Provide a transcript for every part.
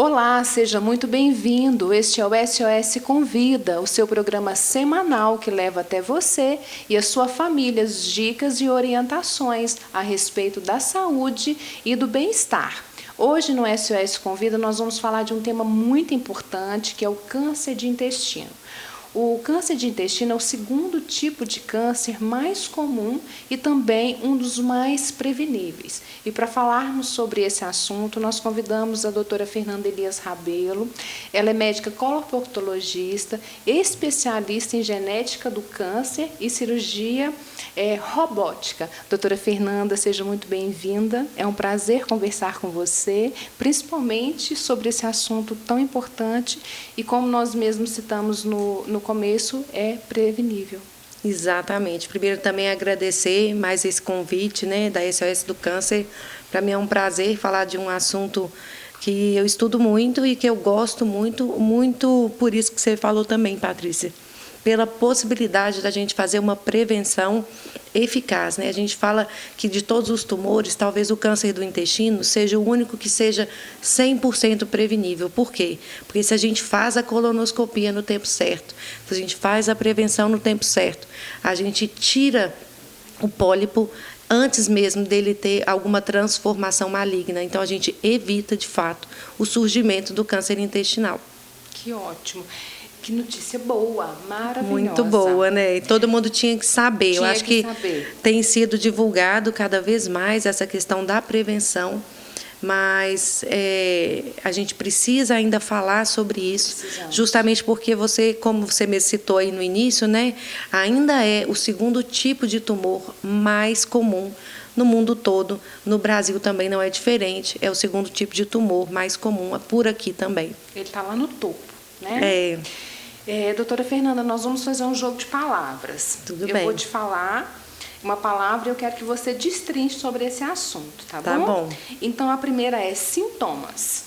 Olá, seja muito bem-vindo. Este é o SOS Convida, o seu programa semanal que leva até você e a sua família as dicas e orientações a respeito da saúde e do bem-estar. Hoje no SOS Convida nós vamos falar de um tema muito importante, que é o câncer de intestino. O câncer de intestino é o segundo tipo de câncer mais comum e também um dos mais preveníveis. E para falarmos sobre esse assunto, nós convidamos a doutora Fernanda Elias Rabelo. Ela é médica colportologista, especialista em genética do câncer e cirurgia robótica. Doutora Fernanda, seja muito bem-vinda. É um prazer conversar com você, principalmente sobre esse assunto tão importante e, como nós mesmos citamos no começo, é prevenível. Exatamente. Primeiro também agradecer mais esse convite, da SOS do Câncer. Para mim é um prazer falar de um assunto que eu estudo muito e que eu gosto muito por isso que você falou também, Patrícia. Pela possibilidade da gente fazer uma prevenção eficaz. A gente fala que de todos os tumores, talvez o câncer do intestino seja o único que seja 100% prevenível. Por quê? Porque se a gente faz a colonoscopia no tempo certo, se a gente faz a prevenção no tempo certo, a gente tira o pólipo antes mesmo dele ter alguma transformação maligna. Então, a gente evita, de fato, o surgimento do câncer intestinal. Que ótimo. Que notícia boa, maravilhosa. Muito boa, né? E todo mundo tinha que saber. Eu acho que tem sido divulgado cada vez mais essa questão da prevenção, mas a gente precisa ainda falar sobre isso, justamente porque você, como você me citou aí no início, ainda é o segundo tipo de tumor mais comum no mundo todo. No Brasil também não é diferente, é o segundo tipo de tumor mais comum por aqui também. Ele está lá no topo, né? Doutora Fernanda, nós vamos fazer um jogo de palavras. Tudo bem. Eu vou te falar uma palavra e eu quero que você destrinche sobre esse assunto, tá bom? Tá bom. Então, a primeira é sintomas.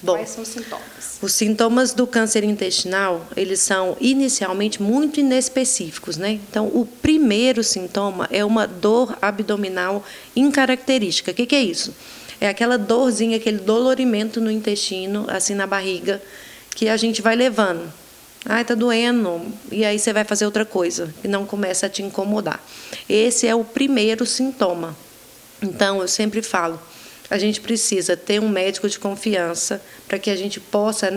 Bom, quais são os sintomas? Os sintomas do câncer intestinal, eles são inicialmente muito inespecíficos, Então, o primeiro sintoma é uma dor abdominal incaracterística. O que é isso? É aquela dorzinha, aquele dolorimento no intestino, assim na barriga, que a gente vai levando. Está doendo, e aí você vai fazer outra coisa, e não começa a te incomodar. Esse é o primeiro sintoma. Então, eu sempre falo, a gente precisa ter um médico de confiança para que a gente possa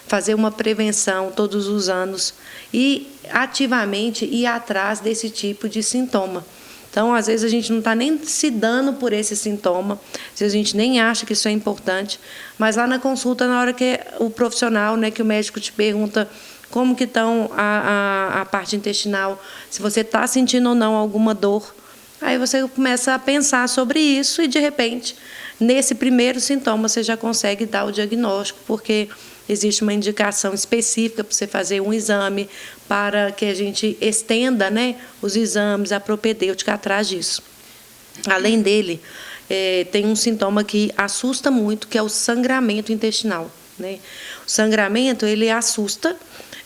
fazer uma prevenção todos os anos e ativamente ir atrás desse tipo de sintoma. Então, às vezes, a gente não está nem se dando por esse sintoma, às vezes a gente nem acha que isso é importante, mas lá na consulta, na hora que o profissional, que o médico te pergunta como que estão a parte intestinal, se você está sentindo ou não alguma dor, aí você começa a pensar sobre isso e, de repente, nesse primeiro sintoma, você já consegue dar o diagnóstico, porque existe uma indicação específica para você fazer um exame, para que a gente estenda os exames, a propedêutica atrás disso. Além dele, tem um sintoma que assusta muito, que é o sangramento intestinal. O sangramento, ele assusta.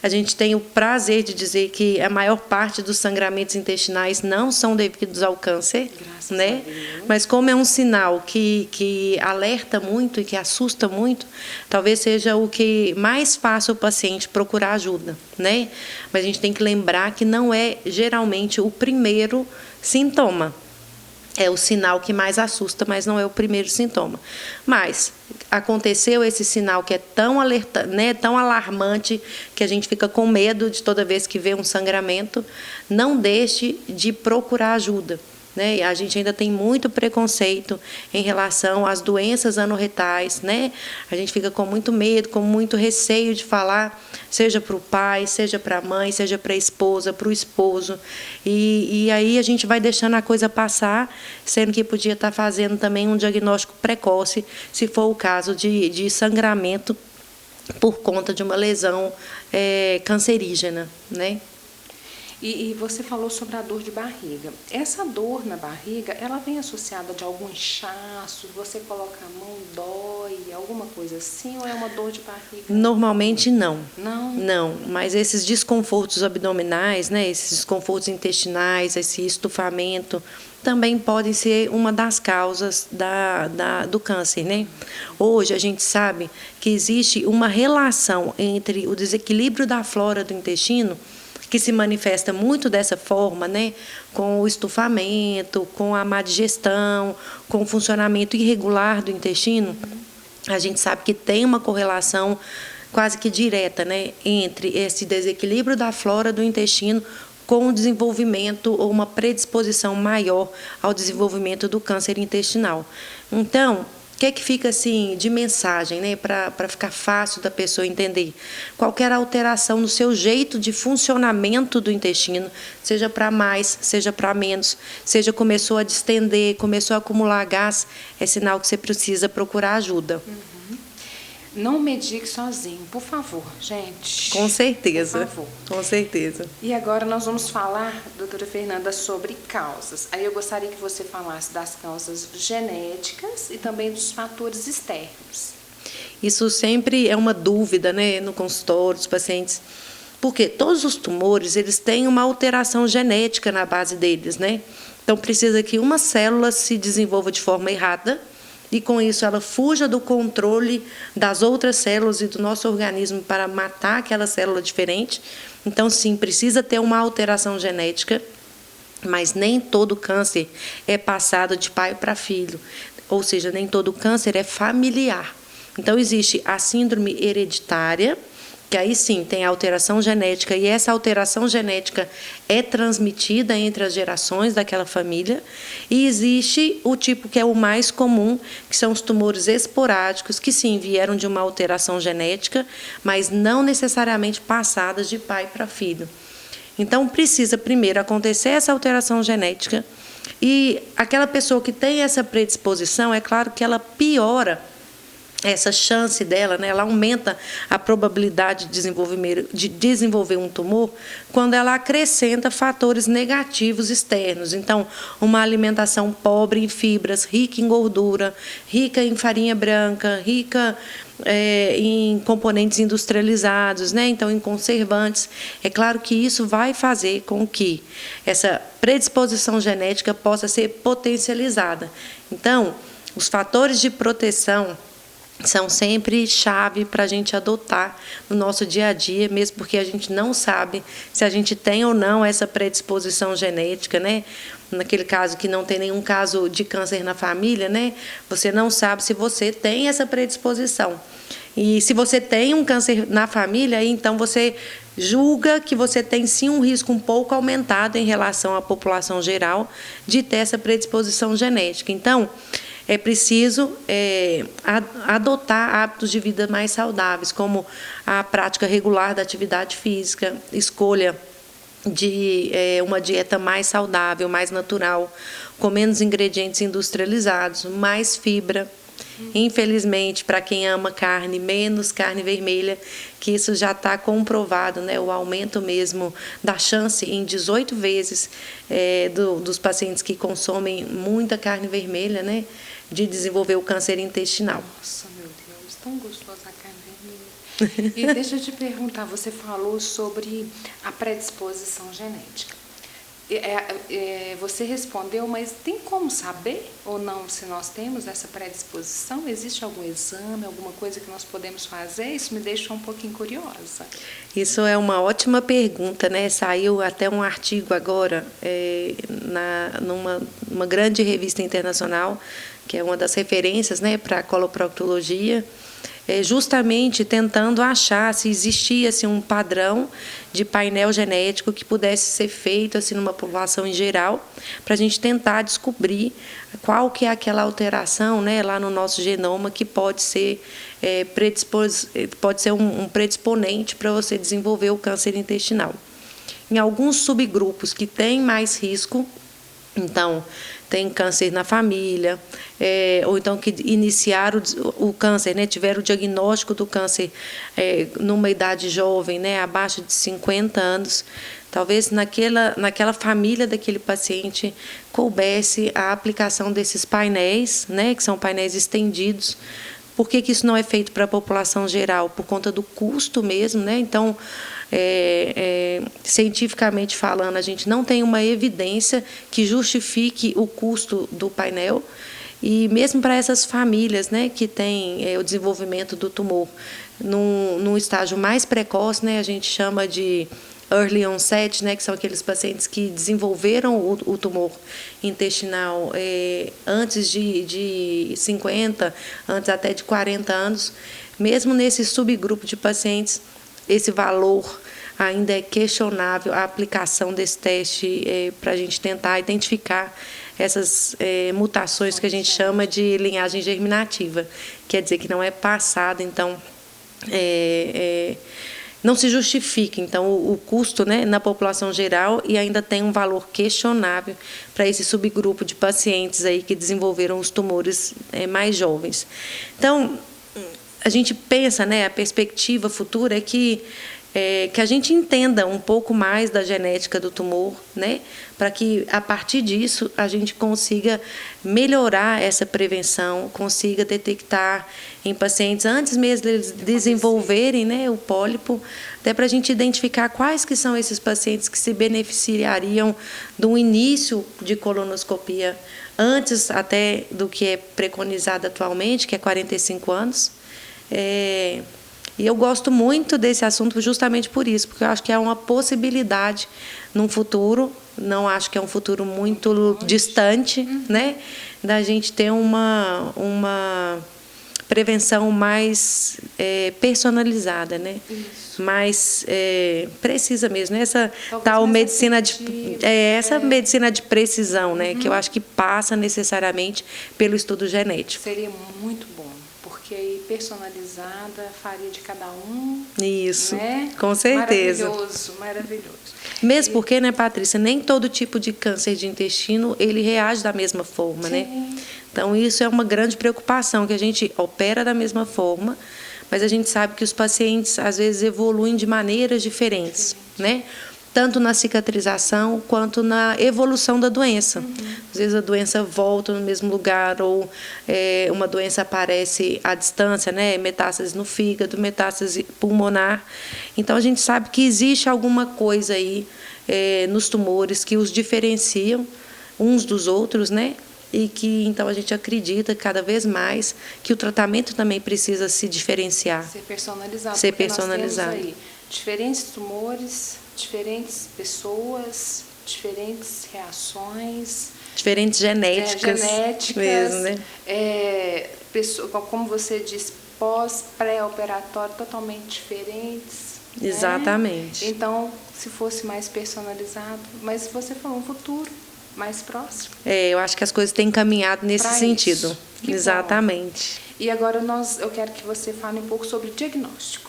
A gente tem o prazer de dizer que a maior parte dos sangramentos intestinais não são devidos ao câncer, Mas como é um sinal que alerta muito e que assusta muito, talvez seja o que mais faça o paciente procurar ajuda, Mas a gente tem que lembrar que não é geralmente o primeiro sintoma. É o sinal que mais assusta, mas não é o primeiro sintoma. Mas aconteceu esse sinal que é tão tão alarmante, que a gente fica com medo de toda vez que vê um sangramento, não deixe de procurar ajuda. A gente ainda tem muito preconceito em relação às doenças anorretais, A gente fica com muito medo, com muito receio de falar, seja para o pai, seja para a mãe, seja para a esposa, para o esposo. E aí a gente vai deixando a coisa passar, sendo que podia estar fazendo também um diagnóstico precoce, se for o caso de sangramento por conta de uma lesão cancerígena, E você falou sobre a dor de barriga. Essa dor na barriga, ela vem associada de algum inchaço? Você coloca a mão, dói, alguma coisa assim? Ou é uma dor de barriga? Normalmente não. Não? Não, mas esses desconfortos abdominais, né, esses desconfortos intestinais, esse estufamento, também podem ser uma das causas do câncer, né? Hoje a gente sabe que existe uma relação entre o desequilíbrio da flora do intestino, que se manifesta muito dessa forma, né? Com o estufamento, com a má digestão, com o funcionamento irregular do intestino. A gente sabe que tem uma correlação quase que direta, né? Entre esse desequilíbrio da flora do intestino com o desenvolvimento ou uma predisposição maior ao desenvolvimento do câncer intestinal. Então, o que é que fica assim de mensagem, né, para ficar fácil da pessoa entender? Qualquer alteração no seu jeito de funcionamento do intestino, seja para mais, seja para menos, seja começou a distender, começou a acumular gás, é sinal que você precisa procurar ajuda. Não medique sozinho, por favor, gente. Com certeza. Por favor. Com certeza. E agora nós vamos falar, doutora Fernanda, sobre causas. Aí eu gostaria que você falasse das causas genéticas e também dos fatores externos. Isso sempre é uma dúvida, né, no consultório dos pacientes, porque todos os tumores, eles têm uma alteração genética na base deles, né? Então precisa que uma célula se desenvolva de forma errada, e com isso ela fuja do controle das outras células e do nosso organismo para matar aquela célula diferente. Então, sim, precisa ter uma alteração genética, mas nem todo câncer é passado de pai para filho, ou seja, nem todo câncer é familiar. Então, existe a síndrome hereditária, que aí sim tem alteração genética, e essa alteração genética é transmitida entre as gerações daquela família, e existe o tipo que é o mais comum, que são os tumores esporádicos, que sim vieram de uma alteração genética, mas não necessariamente passadas de pai para filho. Então precisa primeiro acontecer essa alteração genética, e aquela pessoa que tem essa predisposição, é claro que ela piora essa chance dela, né, ela aumenta a probabilidade de desenvolver um tumor quando ela acrescenta fatores negativos externos. Então, uma alimentação pobre em fibras, rica em gordura, rica em farinha branca, rica em componentes industrializados, né, então em conservantes. É claro que isso vai fazer com que essa predisposição genética possa ser potencializada. Então, os fatores de proteção são sempre chave para a gente adotar no nosso dia a dia, mesmo porque a gente não sabe se a gente tem ou não essa predisposição genética, né? Naquele caso que não tem nenhum caso de câncer na família, né? Você não sabe se você tem essa predisposição. E se você tem um câncer na família, então você julga que você tem sim um risco um pouco aumentado em relação à população geral de ter essa predisposição genética. Então, é preciso adotar hábitos de vida mais saudáveis, como a prática regular da atividade física, escolha de uma dieta mais saudável, mais natural, com menos ingredientes industrializados, mais fibra. Infelizmente, para quem ama carne, menos carne vermelha, que isso já está comprovado, né? O aumento mesmo da chance em 18 vezes dos pacientes que consomem muita carne vermelha, né? De desenvolver o câncer intestinal. Nossa, meu Deus, tão gostosa a carne vermelha. E deixa eu te perguntar, você falou sobre a predisposição genética. Você respondeu, mas tem como saber ou não se nós temos essa predisposição? Existe algum exame, alguma coisa que nós podemos fazer? Isso me deixa um pouquinho curiosa. Isso é uma ótima pergunta, né? Saiu até um artigo agora numa grande revista internacional, que é uma das referências, né, para a coloproctologia, justamente tentando achar se existia assim, um padrão de painel genético que pudesse ser feito assim, numa população em geral, para a gente tentar descobrir qual que é aquela alteração, né, lá no nosso genoma que pode ser, um predisponente para você desenvolver o câncer intestinal. Em alguns subgrupos que têm mais risco, então, tem câncer na família, ou então que iniciaram o câncer, né, tiveram o diagnóstico do câncer numa idade jovem, né, abaixo de 50 anos. Talvez naquela família daquele paciente coubesse a aplicação desses painéis, né, que são painéis estendidos. Por que isso não é feito para a população geral? Por conta do custo mesmo, né? Então, cientificamente falando, a gente não tem uma evidência que justifique o custo do painel. E mesmo para essas famílias, né, que têm o desenvolvimento do tumor num estágio mais precoce, né, a gente chama de early onset, né, que são aqueles pacientes que desenvolveram o tumor intestinal antes de 50, antes até de 40 anos, mesmo nesse subgrupo de pacientes, esse valor ainda é questionável, a aplicação desse teste para a gente tentar identificar essas mutações que a gente chama de linhagem germinativa, quer dizer que não é passada, então não se justifica, então, o custo, né, na população geral, e ainda tem um valor questionável para esse subgrupo de pacientes aí que desenvolveram os tumores mais jovens. Então, a gente pensa, né, a perspectiva futura é que a gente entenda um pouco mais da genética do tumor, né, para que, a partir disso, a gente consiga melhorar essa prevenção, consiga detectar em pacientes, antes mesmo deles desenvolverem, né, o pólipo, até para a gente identificar quais que são esses pacientes que se beneficiariam do início de colonoscopia, antes até do que é preconizado atualmente, que é 45 anos. E eu gosto muito desse assunto justamente por isso, porque eu acho que é uma possibilidade num futuro, não acho que é um futuro muito distante, né, da gente ter uma prevenção mais personalizada, né? Isso. Mais precisa mesmo, né? Essa tal medicina medicina de precisão, né? Que eu acho que passa necessariamente pelo estudo genético. Seria muito bom, porque aí personalizada faria de cada um. Isso, né? Com certeza. Maravilhoso. Mesmo porque, né, Patrícia, nem todo tipo de câncer de intestino ele reage da mesma forma, Sim. né? Então, isso é uma grande preocupação, que a gente opera da mesma forma, mas a gente sabe que os pacientes, às vezes, evoluem de maneiras diferentes, né? Tanto na cicatrização quanto na evolução da doença. Às vezes, a doença volta no mesmo lugar, ou uma doença aparece à distância, né? Metástase no fígado, metástase pulmonar. Então, a gente sabe que existe alguma coisa aí nos tumores que os diferenciam uns dos outros, né? E que, então, a gente acredita cada vez mais que o tratamento também precisa se diferenciar. Ser personalizado. Ser personalizado. Nós temos aí diferentes tumores, diferentes pessoas, diferentes reações. Diferentes genéticas. Mesmo, né? Como você disse, pré-operatório totalmente diferentes. Exatamente. Né? Então, se fosse mais personalizado, mas você falou um futuro mais próximo. Eu acho que as coisas têm caminhado nesse sentido. Exatamente. Bom. E agora eu quero que você fale um pouco sobre o diagnóstico.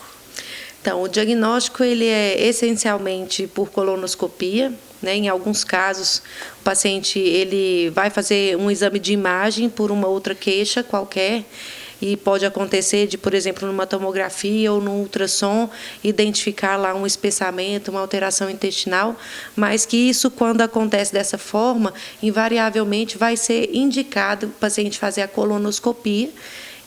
Então, o diagnóstico ele é essencialmente por colonoscopia, né? Em alguns casos, o paciente ele vai fazer um exame de imagem por uma outra queixa qualquer, e pode acontecer de, por exemplo, numa tomografia ou num ultrassom, identificar lá um espessamento, uma alteração intestinal, mas que isso, quando acontece dessa forma, invariavelmente vai ser indicado o paciente fazer a colonoscopia.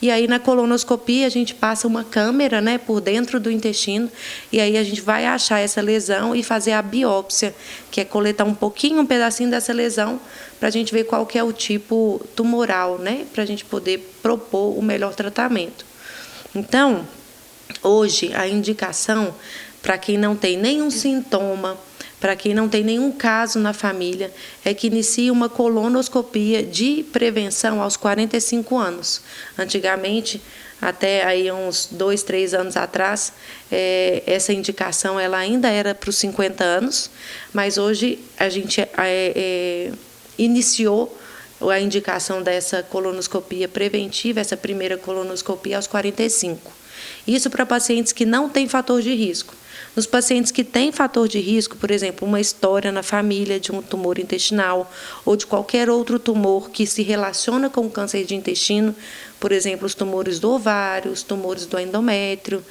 E aí, na colonoscopia, a gente passa uma câmera, né, por dentro do intestino, e aí a gente vai achar essa lesão e fazer a biópsia, que é coletar um pedacinho dessa lesão, para a gente ver qual que é o tipo tumoral, né, para a gente poder propor o melhor tratamento. Então, hoje, a indicação para quem não tem nenhum sintoma, para quem não tem nenhum caso na família, é que inicie uma colonoscopia de prevenção aos 45 anos. Antigamente, até aí uns 2, 3 anos atrás, essa indicação ela ainda era para os 50 anos, mas hoje a gente iniciou a indicação dessa colonoscopia preventiva, essa primeira colonoscopia aos 45. Isso para pacientes que não têm fator de risco. Nos pacientes que têm fator de risco, por exemplo, uma história na família de um tumor intestinal ou de qualquer outro tumor que se relaciona com o câncer de intestino, por exemplo, os tumores do ovário, os tumores do endométrio.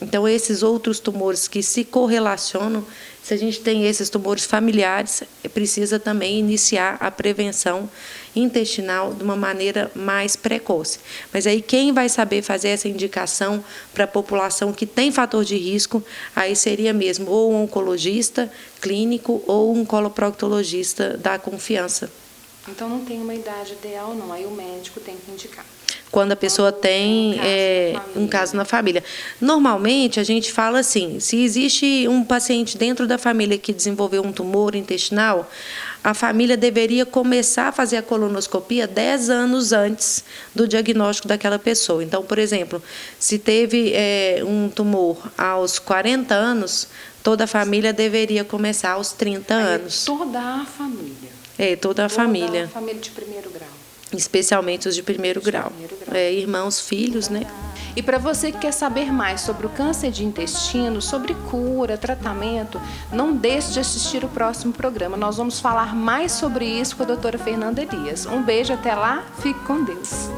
Então, esses outros tumores que se correlacionam, se a gente tem esses tumores familiares, precisa também iniciar a prevenção intestinal de uma maneira mais precoce. Mas aí quem vai saber fazer essa indicação para a população que tem fator de risco, aí seria mesmo ou um oncologista clínico ou um coloproctologista da confiança. Então não tem uma idade ideal, não. Aí o médico tem que indicar. Quando a pessoa tem um caso na família. Normalmente, a gente fala assim, se existe um paciente dentro da família que desenvolveu um tumor intestinal, a família deveria começar a fazer a colonoscopia 10 anos antes do diagnóstico daquela pessoa. Então, por exemplo, se teve um tumor aos 40 anos, toda a família deveria começar aos 30 anos. Toda a família. Toda a família. Toda a família de primeiro grau. Especialmente os de primeiro grau. Irmãos, filhos, né? E para você que quer saber mais sobre o câncer de intestino, sobre cura, tratamento, não deixe de assistir o próximo programa. Nós vamos falar mais sobre isso com a doutora Fernanda Elias. Um beijo, até lá, fique com Deus.